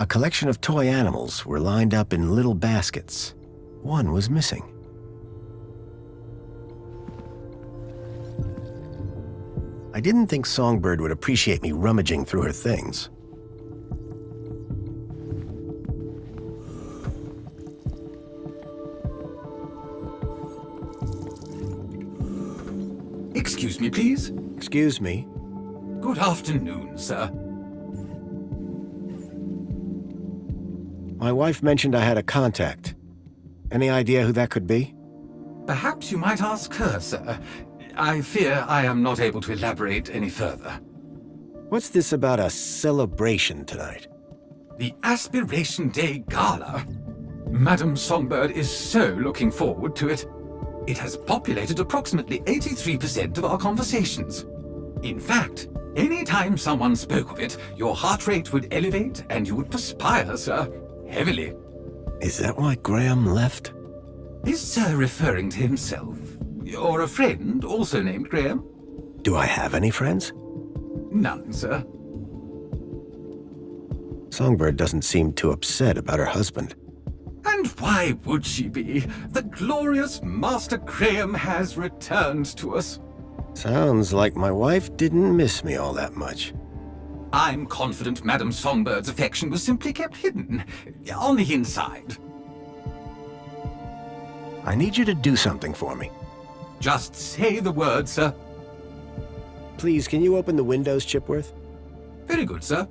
A collection of toy animals were lined up in little baskets. One was missing. I didn't think Songbird would appreciate me rummaging through her things. Excuse me, please. Excuse me. Good afternoon, sir. My wife mentioned I had a contact. Any idea who that could be? Perhaps you might ask her, sir. I fear I am not able to elaborate any further. What's this about a celebration tonight? The Aspiration Day Gala. Madam Songbird is so looking forward to it. It has populated approximately 83% of our conversations. In fact, any time someone spoke of it, your heart rate would elevate and you would perspire, sir. Heavily. Is that why Graham left? Is Sir referring to himself? Or a friend also named Graham? Do I have any friends? None, sir. Songbird doesn't seem too upset about her husband. And why would she be? The glorious Master Graham has returned to us. Sounds like my wife didn't miss me all that much. I'm confident Madam Songbird's affection was simply kept hidden, on the inside. I need you to do something for me. Just say the word, sir. Please, can you open the windows, Chipworth? Very good, sir.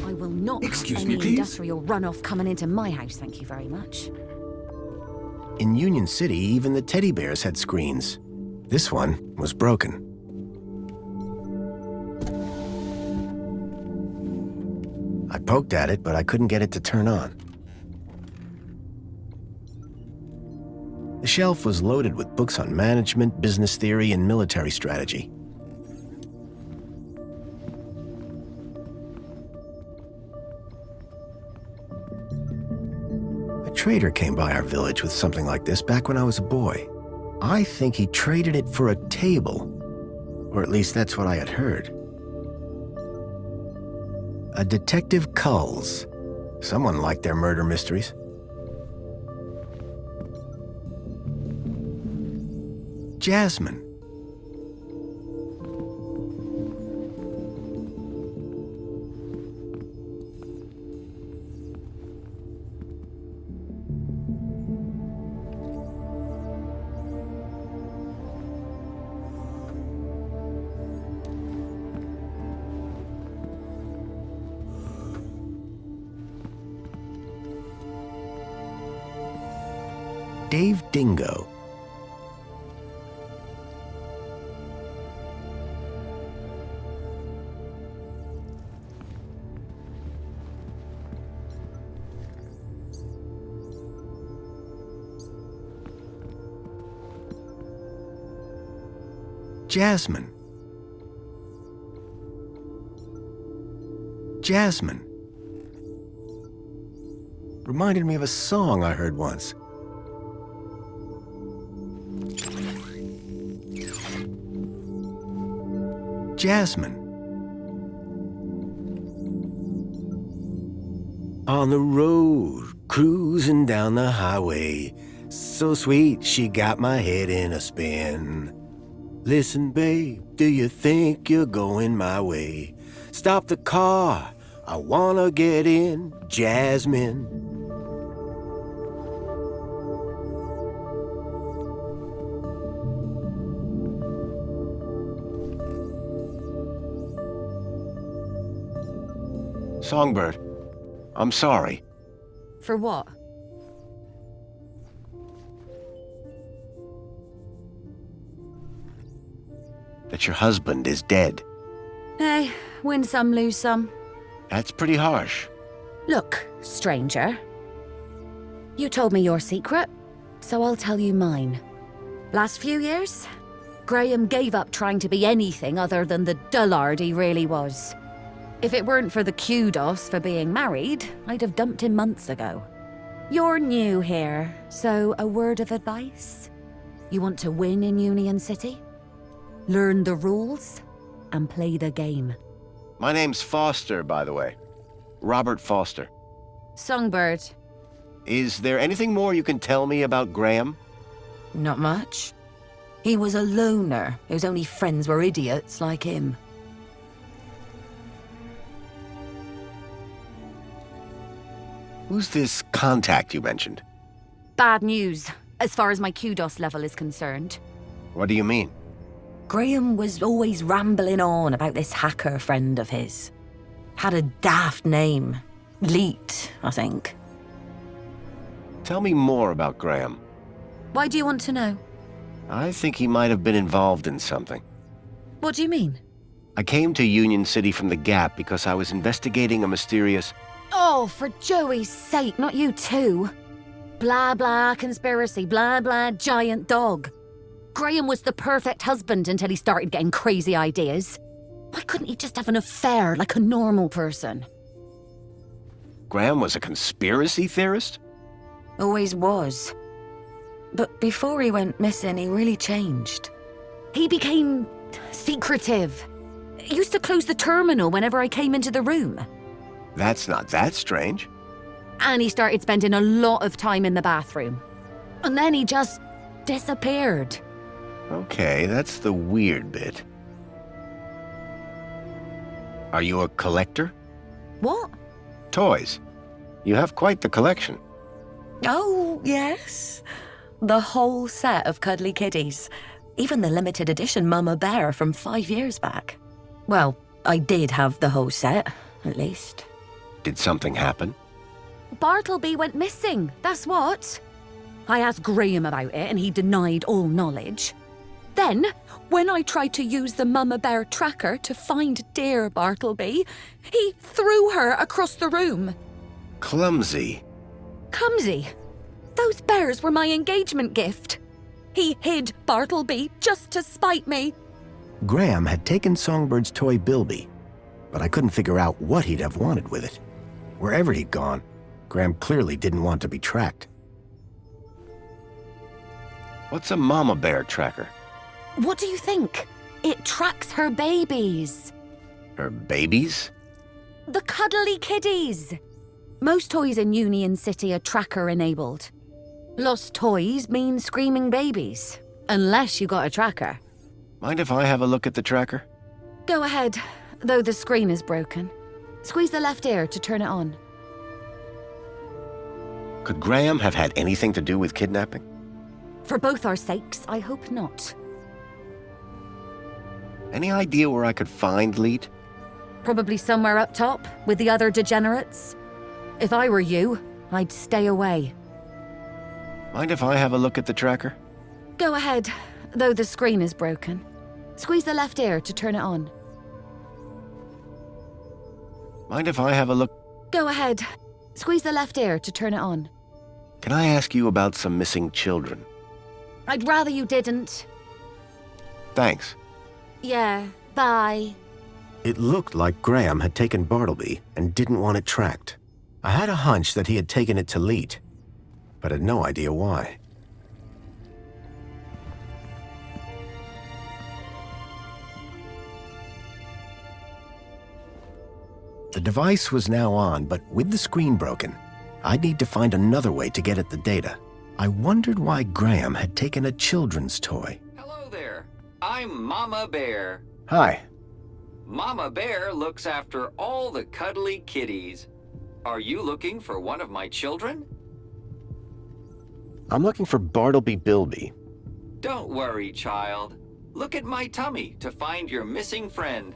I will not Excuse have me, any please? industrial runoff coming into my house, thank you very much. In Union City, even the teddy bears had screens. This one was broken. I poked at it, but I couldn't get it to turn on. The shelf was loaded with books on management, business theory, and military strategy. A trader came by our village with something like this back when I was a boy. I think he traded it for a table, or at least that's what I had heard. A Detective Culls. Someone liked their murder mysteries. Jasmine. Dave Dingo. Jasmine. Jasmine. Reminded me of a song I heard once. Jasmine. On the road, cruising down the highway, so sweet she got my head in a spin. Listen, babe, do you think you're going my way? Stop the car, I wanna get in, Jasmine. Songbird, I'm sorry. For what? That your husband is dead. Hey, win some, lose some. That's pretty harsh. Look, stranger. You told me your secret, so I'll tell you mine. Last few years, Graham gave up trying to be anything other than the dullard he really was. If it weren't for the kudos for being married, I'd have dumped him months ago. You're new here, so a word of advice? You want to win in Union City? Learn the rules and play the game. My name's Foster, by the way. Robert Foster. Songbird. Is there anything more you can tell me about Graham? Not much. He was a loner whose only friends were idiots like him. Who's this contact you mentioned? Bad news, as far as my kudos level is concerned. What do you mean? Graham was always rambling on about this hacker friend of his. Had a daft name. Leet, I think. Tell me more about Graham. Why do you want to know? I think he might have been involved in something. What do you mean? I came to Union City from the Gap because I was investigating a mysterious... Oh, for Joey's sake, not you too. Blah, blah, conspiracy, blah, blah, giant dog. Graham was the perfect husband until he started getting crazy ideas. Why couldn't he just have an affair like a normal person? Graham was a conspiracy theorist? Always was. But before he went missing, he really changed. He became secretive. He used to close the terminal whenever I came into the room. That's not that strange. And he started spending a lot of time in the bathroom. And then he just disappeared. Okay, that's the weird bit. Are you a collector? What? Toys. You have quite the collection. Oh, yes. The whole set of cuddly kitties. Even the limited edition Mama Bear from 5 years back. Well, I did have the whole set, at least. Did something happen? Bartleby went missing, that's what. I asked Graham about it and he denied all knowledge. Then, when I tried to use the Mama Bear tracker to find dear Bartleby, he threw her across the room. Clumsy. Clumsy? Those bears were my engagement gift. He hid Bartleby just to spite me. Graham had taken Songbird's toy Bilby, but I couldn't figure out what he'd have wanted with it. Wherever he'd gone, Graham clearly didn't want to be tracked. What's a mama bear tracker? What do you think? It tracks her babies. Her babies? The cuddly kiddies. Most toys in Union City are tracker-enabled. Lost toys mean screaming babies, unless you got a tracker. Mind if I have a look at the tracker? Go ahead, though the screen is broken. Squeeze the left ear to turn it on. Could Graham have had anything to do with kidnapping? For both our sakes, I hope not. Any idea where I could find Leet? Probably somewhere up top, with the other degenerates. If I were you, I'd stay away. Mind if I have a look at the tracker? Go ahead, though the screen is broken. Squeeze the left ear to turn it on. Mind if I have a look? Go ahead. Squeeze the left ear to turn it on. Can I ask you about some missing children? I'd rather you didn't. Thanks. Yeah, bye. It looked like Graham had taken Bartleby and didn't want it tracked. I had a hunch that he had taken it to Leet, but had no idea why. The device was now on, but with the screen broken, I'd need to find another way to get at the data. I wondered why Graham had taken a children's toy. Hello there. I'm Mama Bear. Hi. Mama Bear looks after all the cuddly kitties. Are you looking for one of my children? I'm looking for Bartleby Bilby. Don't worry, child. Look at my tummy to find your missing friend.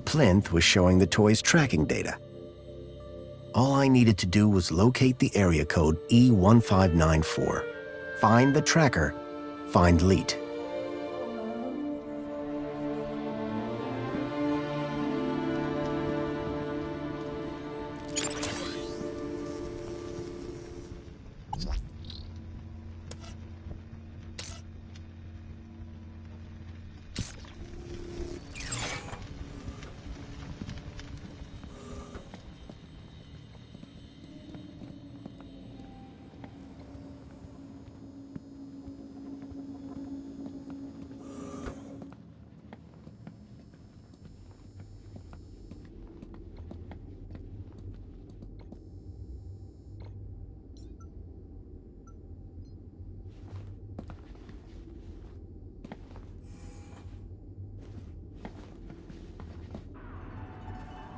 plinth was showing the toy's tracking data. All I needed to do was locate the area code E1594, find the tracker, find Leet.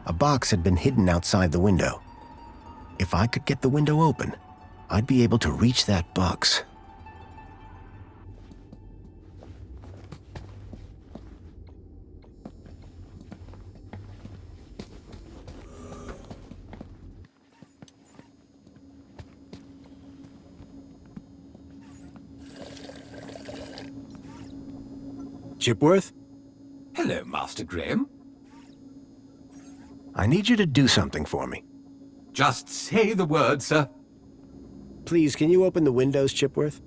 A box had been hidden outside the window. If I could get the window open, I'd be able to reach that box. Chipworth? Hello, Master Graham. I need you to do something for me. Just say the word, sir. Please, can you open the windows, Chipworth?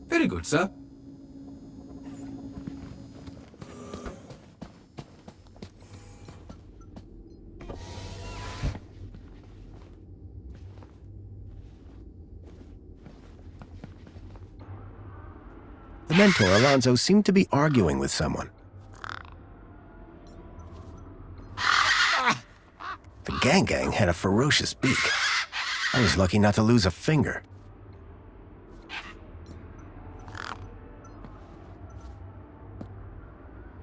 Very good, sir. The mentor, Alonzo, seemed to be arguing with someone. The gang had a ferocious beak. I was lucky not to lose a finger.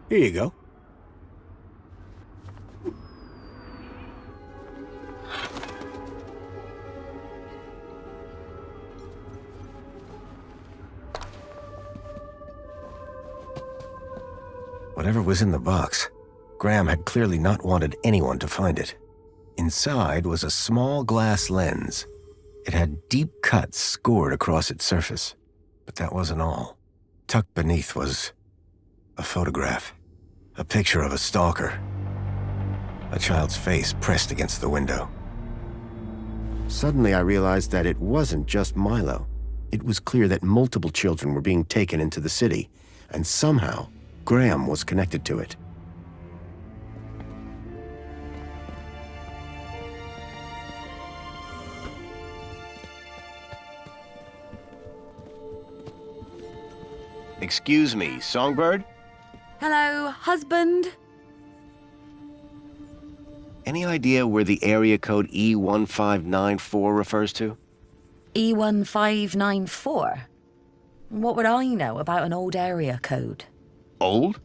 Here you go. Whatever was in the box, Graham had clearly not wanted anyone to find it. Inside was a small glass lens. It had deep cuts scored across its surface. But that wasn't all. Tucked beneath was a photograph. A picture of a stalker. A child's face pressed against the window. Suddenly I realized that it wasn't just Milo. It was clear that multiple children were being taken into the city, and somehow Graham was connected to it. Excuse me, Songbird? Hello, husband? Any idea where the area code E1594 refers to? E1594? What would I know about an old area code? Old?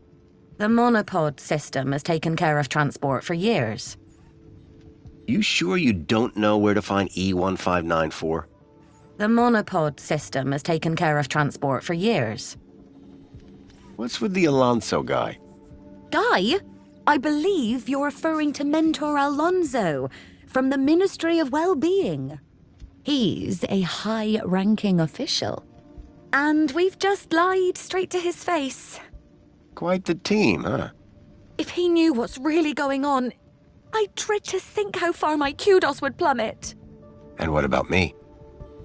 The monopod system has taken care of transport for years. You sure you don't know where to find E1594? The monopod system has taken care of transport for years. What's with the Alonso guy? Guy? I believe you're referring to Mentor Alonso from the Ministry of Well-Being. He's a high-ranking official. And we've just lied straight to his face. Quite the team, huh? If he knew what's really going on, I dread to think how far my kudos would plummet. And what about me?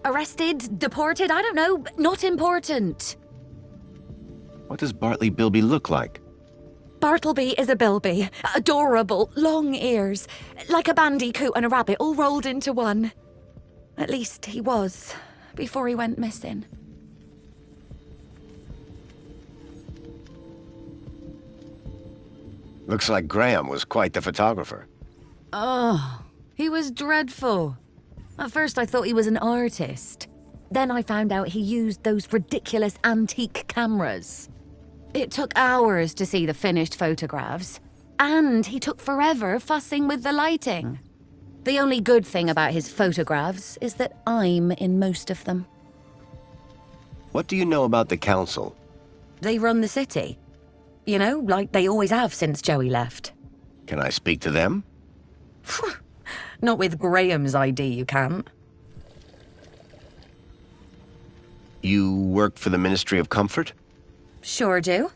Arrested, deported, I don't know, not important. What does Bartley Bilby look like? Bartleby is a bilby. Adorable, long ears. Like a bandicoot and a rabbit all rolled into one. At least he was, before he went missing. Looks like Graham was quite the photographer. Oh, he was dreadful. At first I thought he was an artist. Then I found out he used those ridiculous antique cameras. It took hours to see the finished photographs. And he took forever fussing with the lighting. The only good thing about his photographs is that I'm in most of them. What do you know about the council? They run the city. You know, like they always have since Joey left. Can I speak to them? Not with Graham's ID, you can't. You work for the Ministry of Comfort? Sure do.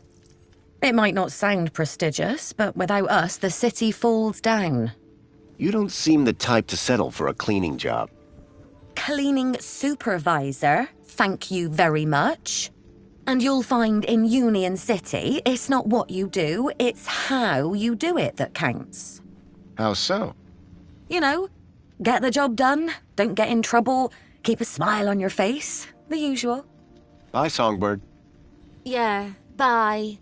It might not sound prestigious, but without us, the city falls down. You don't seem the type to settle for a cleaning job. Cleaning supervisor, thank you very much. And you'll find in Union City, it's not what you do, it's how you do it that counts. How so? You know, get the job done, don't get in trouble, keep a smile on your face, the usual. Bye, Songbird. Yeah, bye.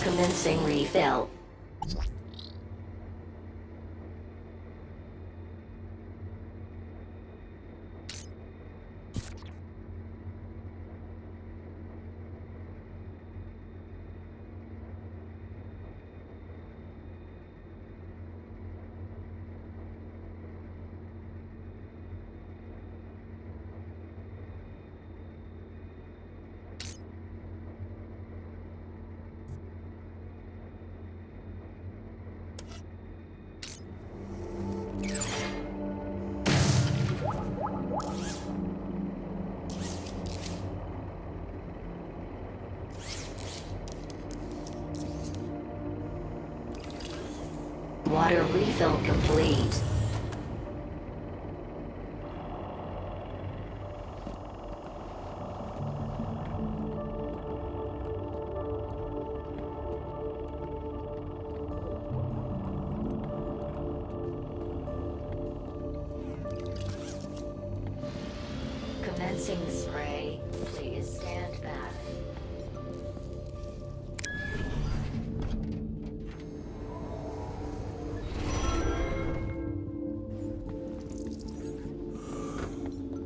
Commencing refill. Water refill complete. Commencing spray. Please stand back.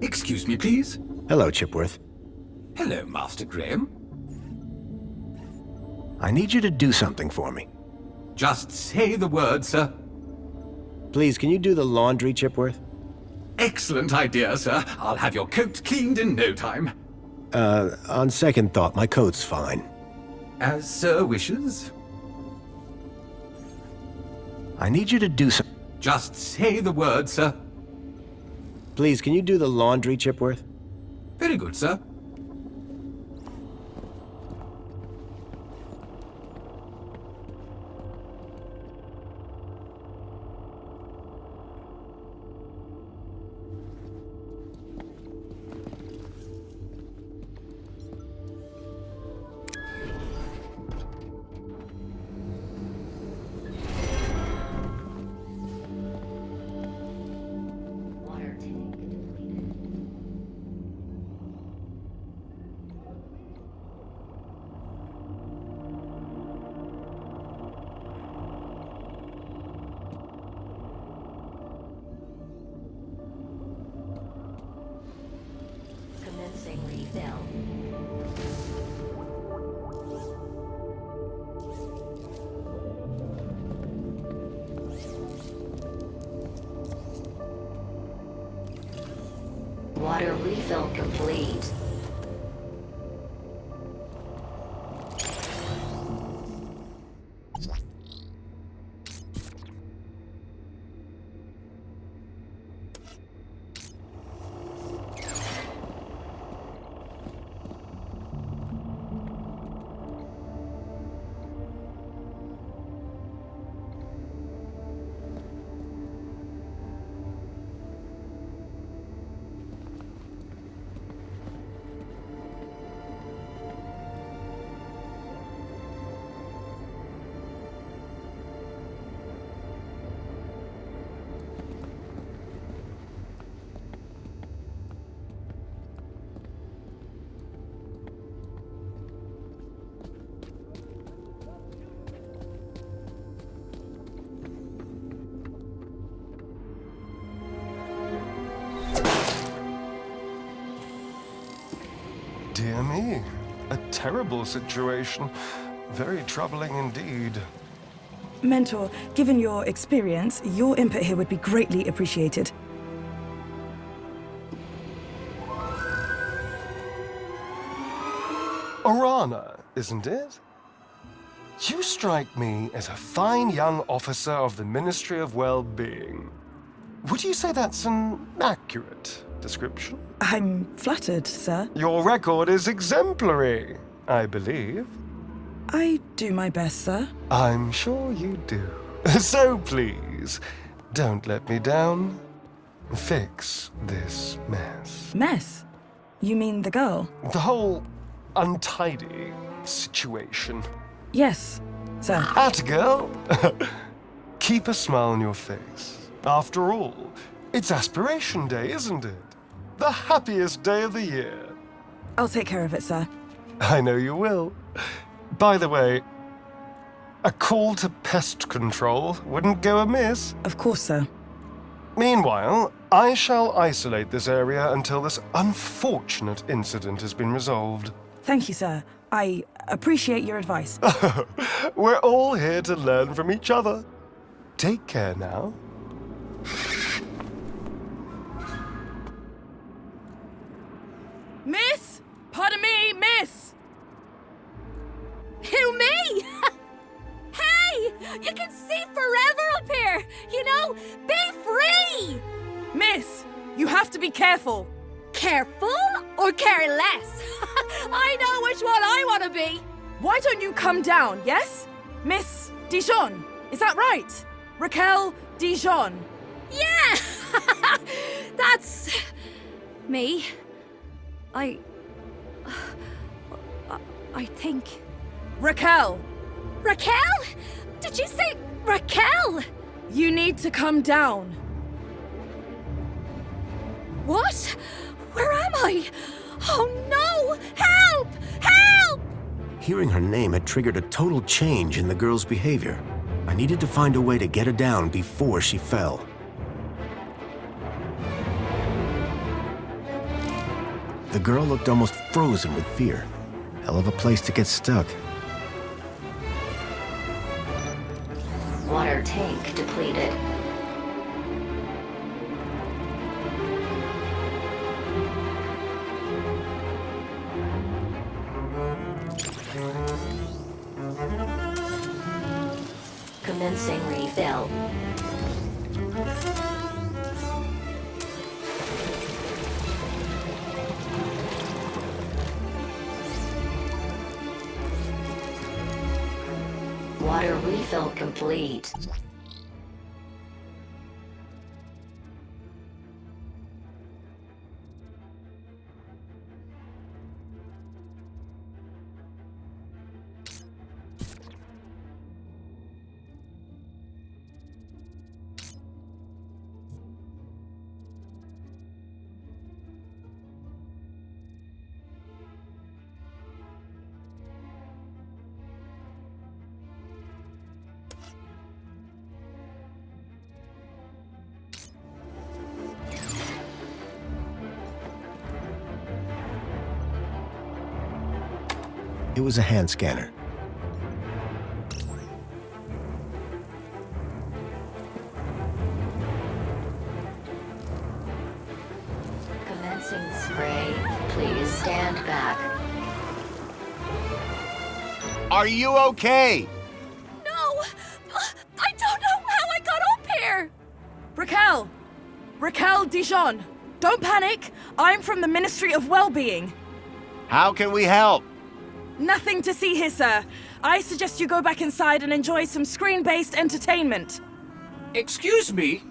Excuse me, please. Hello, Chipworth. Hello, Master Graham. I need you to do something for me. Just say the word, sir. Please, can you do the laundry, Chipworth? Excellent idea, sir. I'll have your coat cleaned in no time. On second thought, my coat's fine. As sir wishes. I need you to do some... Just say the word, sir. Please, can you do the laundry, Chipworth? Very good, sir. Commencing refill. Water refill complete. Dear me. A terrible situation. Very troubling indeed. Mentor, given your experience, your input here would be greatly appreciated. Orana, isn't it? You strike me as a fine young officer of the Ministry of Well-Being. Would you say that's an accurate description? I'm flattered, sir. Your record is exemplary, I believe. I do my best, sir. I'm sure you do. So please, don't let me down. Fix this mess. Mess? You mean the girl? The whole untidy situation. Yes, sir. Atta girl. Keep a smile on your face. After all, it's Aspiration Day, isn't it? The happiest day of the year. I'll take care of it, sir. I know you will. By the way, a call to pest control wouldn't go amiss. Of course, sir. Meanwhile, I shall isolate this area until this unfortunate incident has been resolved. Thank you, sir. I appreciate your advice. We're all here to learn from each other. Take care now. Miss! Pardon me, miss! Who, me? Hey! You can see forever up here! You know, be free! Miss! You have to be careful! Careful or careless? I know which one I want to be! Why don't you come down, yes? Miss Dijon, is that right? Raquel Dijon. Yeah! That's... me. I think... Raquel! Raquel? Did you say Raquel? You need to come down. What? Where am I? Oh no! Help! Help! Hearing her name had triggered a total change in the girl's behavior. I needed to find a way to get her down before she fell. The girl looked almost frozen with fear. Hell of a place to get stuck. Water tank depleted. Commencing refill. Water refill complete. It was a hand scanner. Commencing spray. Please stand back. Are you okay? No! I don't know how I got up here! Raquel! Raquel Dijon! Don't panic! I'm from the Ministry of Well-Being. How can we help? Nothing to see here, sir. I suggest you go back inside and enjoy some screen-based entertainment. Excuse me?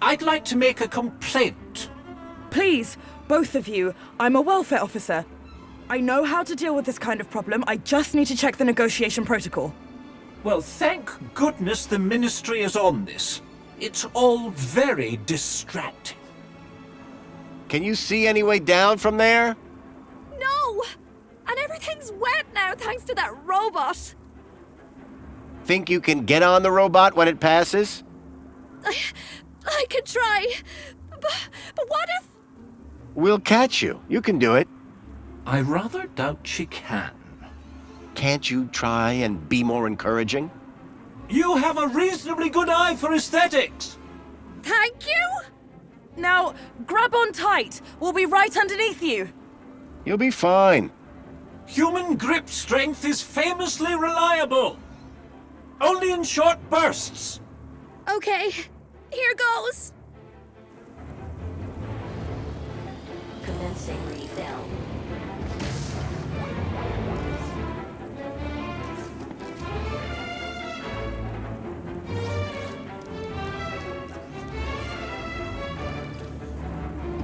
I'd like to make a complaint. Please, both of you, I'm a welfare officer. I know how to deal with this kind of problem. I just need to check the negotiation protocol. Well, thank goodness the Ministry is on this. It's all very distracting. Can you see any way down from there? No! And everything's wet now thanks to that robot. Think you can get on the robot when it passes? I could try. But what if... We'll catch you. You can do it. I rather doubt she can. Can't you try and be more encouraging? You have a reasonably good eye for aesthetics! Thank you! Now, grab on tight. We'll be right underneath you. You'll be fine. Human grip strength is famously reliable. Only in short bursts. Okay, here goes. Commencing refill.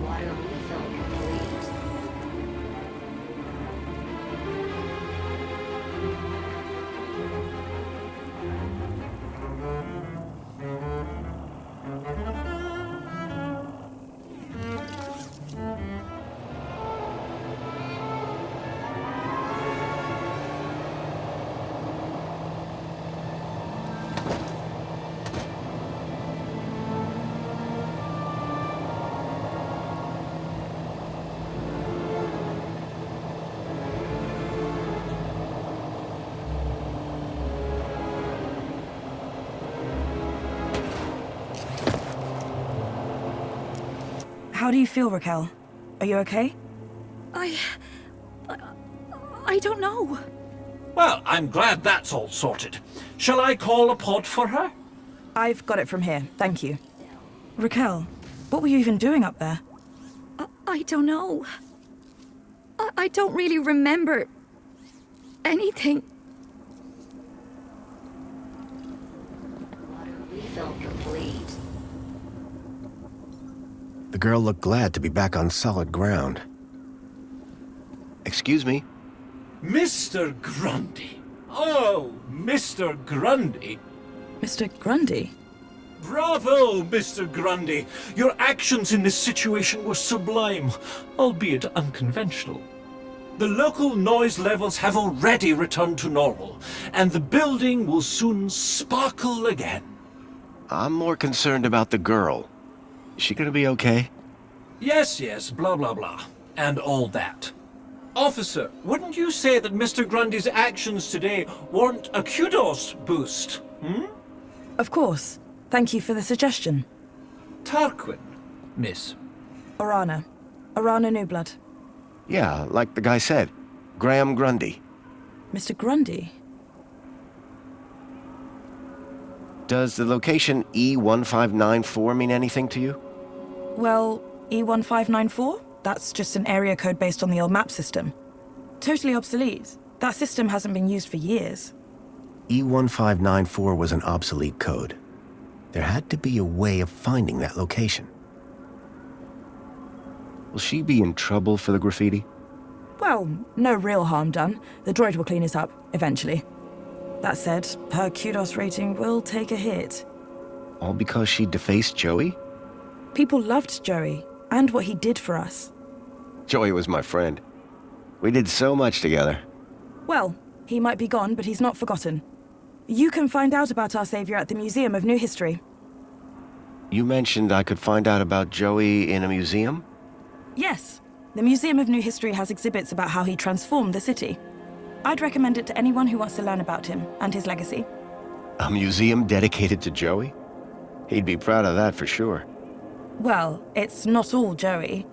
Water refill complete. How do you feel, Raquel? Are you okay? I don't know. Well, I'm glad that's all sorted. Shall I call a pod for her? I've got it from here, thank you. Raquel, what were you even doing up there? I don't know. I don't really remember anything. Water refill complete. The girl looked glad to be back on solid ground. Excuse me? Mr. Grundy. Oh, Mr. Grundy. Mr. Grundy? Bravo, Mr. Grundy. Your actions in this situation were sublime, albeit unconventional. The local noise levels have already returned to normal, and the building will soon sparkle again. I'm more concerned about the girl. Is she gonna be okay? Yes, blah blah blah, and all that. Officer, wouldn't you say that Mr. Grundy's actions today warrant a kudos boost, hmm? Of course. Thank you for the suggestion. Tarquin, miss. Orana. Orana Newblood. Yeah, like the guy said. Graham Grundy. Mr. Grundy? Does the location E1594 mean anything to you? Well, E1594? That's just an area code based on the old map system. Totally obsolete. That system hasn't been used for years. E1594 was an obsolete code. There had to be a way of finding that location. Will she be in trouble for the graffiti? Well, no real harm done. The droid will clean it up, eventually. That said, her kudos rating will take a hit. All because she defaced Joey? People loved Joey, and what he did for us. Joey was my friend. We did so much together. Well, he might be gone, but he's not forgotten. You can find out about our savior at the Museum of New History. You mentioned I could find out about Joey in a museum? Yes. The Museum of New History has exhibits about how he transformed the city. I'd recommend it to anyone who wants to learn about him and his legacy. A museum dedicated to Joey? He'd be proud of that for sure. Well, it's not all Joey.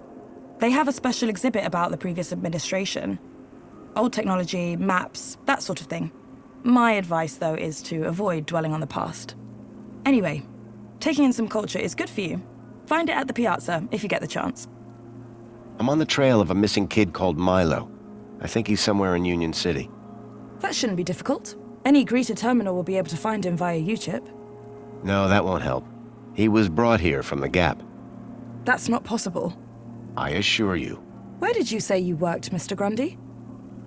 They have a special exhibit about the previous administration. Old technology, maps, that sort of thing. My advice, though, is to avoid dwelling on the past. Anyway, taking in some culture is good for you. Find it at the Piazza, if you get the chance. I'm on the trail of a missing kid called Milo. I think he's somewhere in Union City. That shouldn't be difficult. Any greeter terminal will be able to find him via U-chip. No, that won't help. He was brought here from the Gap. That's not possible. I assure you. Where did you say you worked, Mr. Grundy?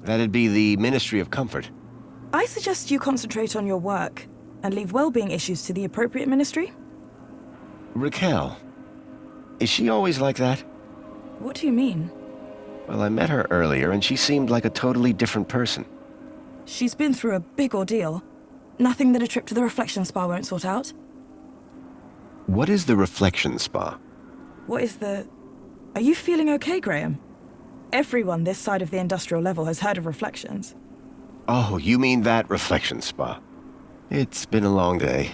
That'd be the Ministry of Comfort. I suggest you concentrate on your work and leave well-being issues to the appropriate ministry. Raquel. Is she always like that? What do you mean? Well, I met her earlier and she seemed like a totally different person. She's been through a big ordeal. Nothing that a trip to the reflection spa won't sort out. What is the reflection spa? What is the... Are you feeling okay, Graham? Everyone this side of the industrial level has heard of Reflections. Oh, you mean that reflection spa. It's been a long day.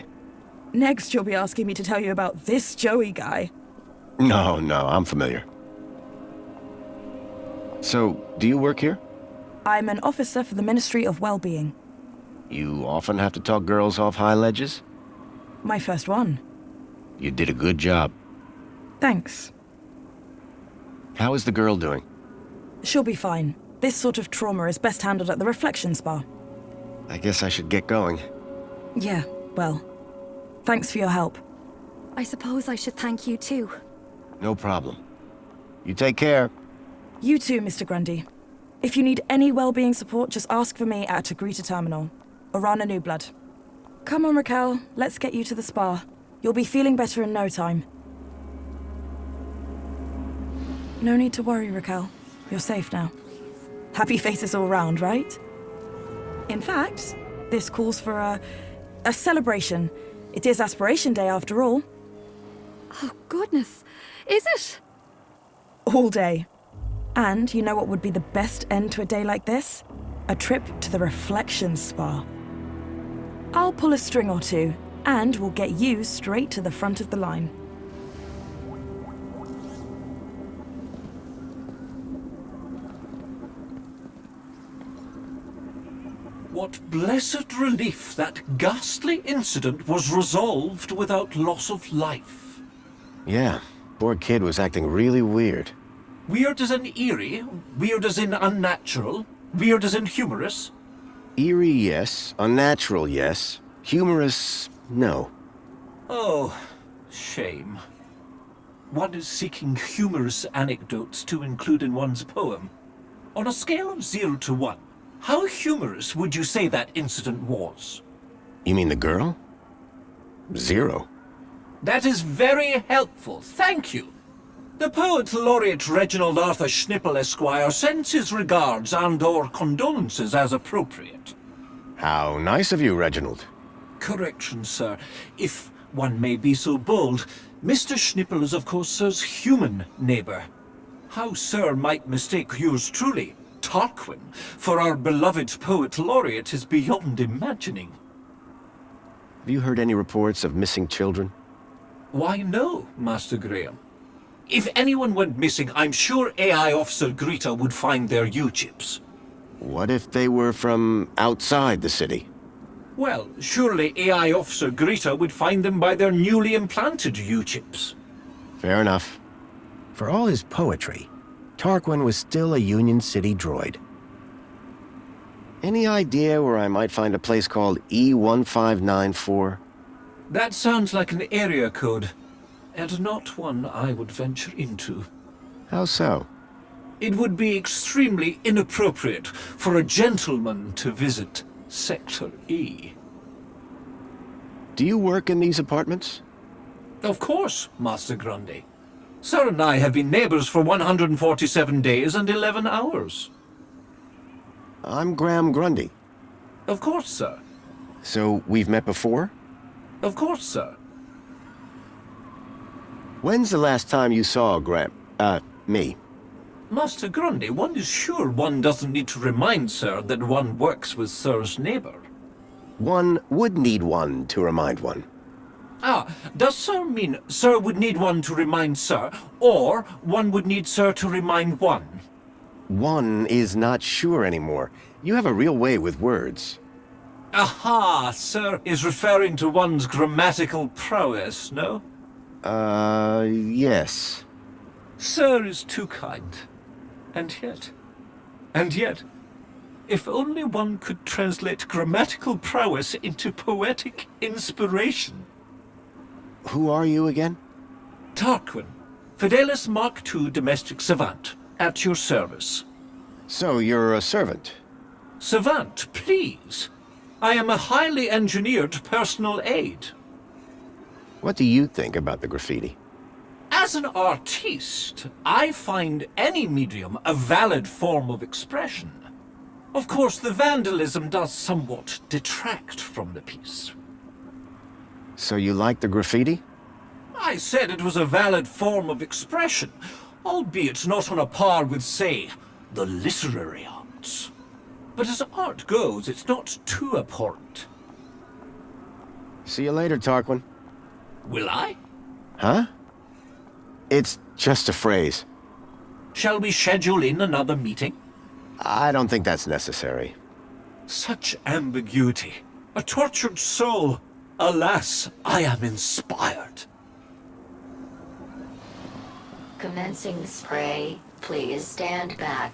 Next, you'll be asking me to tell you about this Joey guy. No, I'm familiar. So, do you work here? I'm an officer for the Ministry of Well-Being. You often have to talk girls off high ledges? My first one. You did a good job. Thanks. How is the girl doing? She'll be fine. This sort of trauma is best handled at the Reflection Spa. I guess I should get going. Yeah, well, thanks for your help. I suppose I should thank you too. No problem. You take care. You too, Mr. Grundy. If you need any well-being support, just ask for me at Agrita Terminal, or Rana Newblood. Come on, Raquel, let's get you to the spa. You'll be feeling better in no time. No need to worry, Raquel. You're safe now. Happy faces all round, right? In fact, this calls for a celebration. It is Aspiration Day after all. Oh, goodness. Is it? All day. And you know what would be the best end to a day like this? A trip to the Reflection Spa. I'll pull a string or two, and we'll get you straight to the front of the line. What blessed relief that ghastly incident was resolved without loss of life. Yeah, poor kid was acting really weird. Weird as in eerie, weird as in unnatural, weird as in humorous. Eerie, yes. Unnatural, yes. Humorous, no. Oh, shame. One is seeking humorous anecdotes to include in one's poem. On a scale of 0 to 1, how humorous would you say that incident was? You mean the girl? 0. That is very helpful, thank you. The poet laureate Reginald Arthur Schnippel Esquire sends his regards and/or condolences as appropriate. How nice of you, Reginald. Correction, sir. If one may be so bold, Mr. Schnippel is of course sir's human neighbour. How sir might mistake yours truly, Tarquin, for our beloved poet laureate is beyond imagining. Have you heard any reports of missing children? Why, no, Master Graham. If anyone went missing, I'm sure AI Officer Greta would find their U-chips. What if they were from outside the city? Well, surely AI Officer Greta would find them by their newly implanted U-chips. Fair enough. For all his poetry, Tarquin was still a Union City droid. Any idea where I might find a place called E1594? That sounds like an area code, and not one I would venture into. How so? It would be extremely inappropriate for a gentleman to visit Sector E. Do you work in these apartments? Of course, Master Grundy. Sir and I have been neighbors for 147 days and 11 hours. I'm Graham Grundy. Of course, sir. So we've met before? Of course, sir. When's the last time you saw me? Master Grundy, one is sure one doesn't need to remind sir that one works with sir's neighbor. One would need one to remind one. Ah, does sir mean sir would need one to remind sir, or one would need sir to remind one? One is not sure anymore. You have a real way with words. Aha, sir is referring to one's grammatical prowess, no? Yes. Sir is too kind. And yet, if only one could translate grammatical prowess into poetic inspiration. Who are you again? Tarquin, Fidelis Mark II domestic savant, at your service. So you're a servant? Savant, please. I am a highly engineered personal aid. What do you think about the graffiti? As an artiste, I find any medium a valid form of expression. Of course, the vandalism does somewhat detract from the piece. So you like the graffiti? I said it was a valid form of expression, albeit not on a par with, say, the literary arts. But as art goes, it's not too abhorrent. See you later, Tarquin. Will I? Huh? It's just a phrase. Shall we schedule in another meeting? I don't think that's necessary. Such ambiguity. A tortured soul. Alas, I am inspired. Commencing spray. Please stand back.